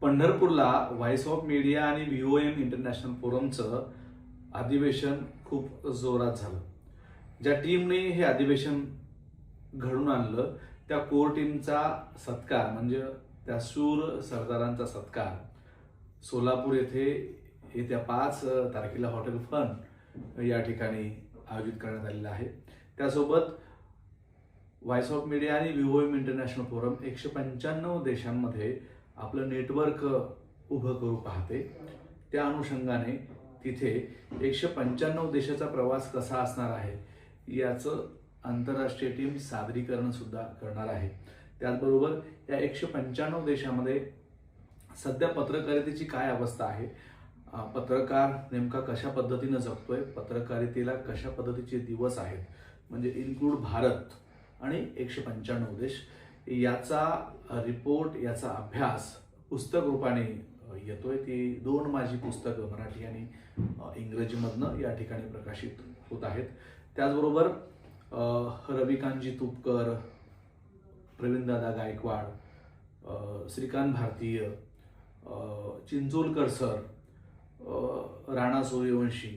पंढरपूरला voice of media आणि व्हीओएम international फोरमचं अधिवेशन खूप जोरात झालं. ज्या टीमने हे अधिवेशन घडून आणलं त्या कोर टीमचा सत्कार म्हणजे त्या शूर सरदारांचा सत्कार सोलापूर येथे येत्या 5 तारखेला हॉटेल फन या ठिकाणी आयोजित करण्यात आलेला आहे. त्यासोबत व्हॉइस ऑफ मीडिया आणि व्हीओएम इंटरनॅशनल फोरम 195 देशांमध्ये आपलं नेटवर्क उभं करू पाहते. त्या अनुषंगाने तिथे 195 देशाचा प्रवास कसा असणार आहे याचं आंतरराष्ट्रीय टीम सादरीकरण सुद्धा करणार आहे. त्याचबरोबर या 195 देशामध्ये सध्या पत्रकारितेची काय अवस्था आहे, पत्रकार नेमका कशा पद्धतीनं जगतोय, पत्रकारितेला कशा पद्धतीचे दिवस आहेत, म्हणजे इन्क्लूड भारत आणि 195 देश याचा रिपोर्ट, याचा अभ्यास पुस्तक रूपाने येतोय. ती 2 माझी पुस्तकं मराठी आणि इंग्रजीमधनं या ठिकाणी प्रकाशित होत आहेत. त्याचबरोबर रविकांतजी तुपकर, प्रवीणदादा गायकवाड, श्रीकांत भारतीय, चिंचोलकर सर, राणा सूर्यवंशी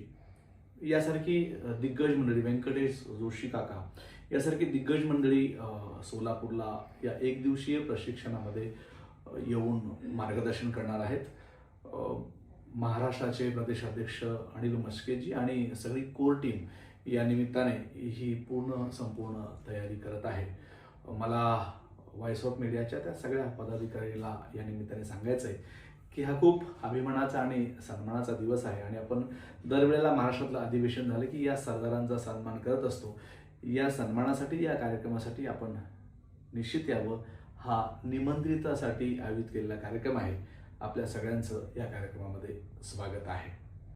यासारखी दिग्गज मंडळी, व्यंकटेश जोशी काका यासारखी दिग्गज मंडळी सोलापूरला या 1 दिवसीय प्रशिक्षणामध्ये येऊन मार्गदर्शन करणार आहेत. महाराष्ट्राचे प्रदेशाध्यक्ष अनिल मस्केजी आणि सगळी कोर टीम या निमित्ताने ही संपूर्ण तयारी करत आहे. मला व्हॉइस ऑफ मीडियाच्या त्या सगळ्या पदाधिकाऱ्याला या निमित्ताने सांगायचं आहे की हा खूप अभिमानाचा आणि सन्मानाचा दिवस आहे आणि आपण दरवेळेला महाराष्ट्रातलं अधिवेशन झालं की या सरदारांचा सन्मान करत असतो. या सन्मानासाठी, या कार्यक्रमासाठी आपण निश्चित यावं. हा निमंत्रितासाठी आयोजित केलेला कार्यक्रम आहे. आपल्या सगळ्यांचं या कार्यक्रमामध्ये स्वागत आहे.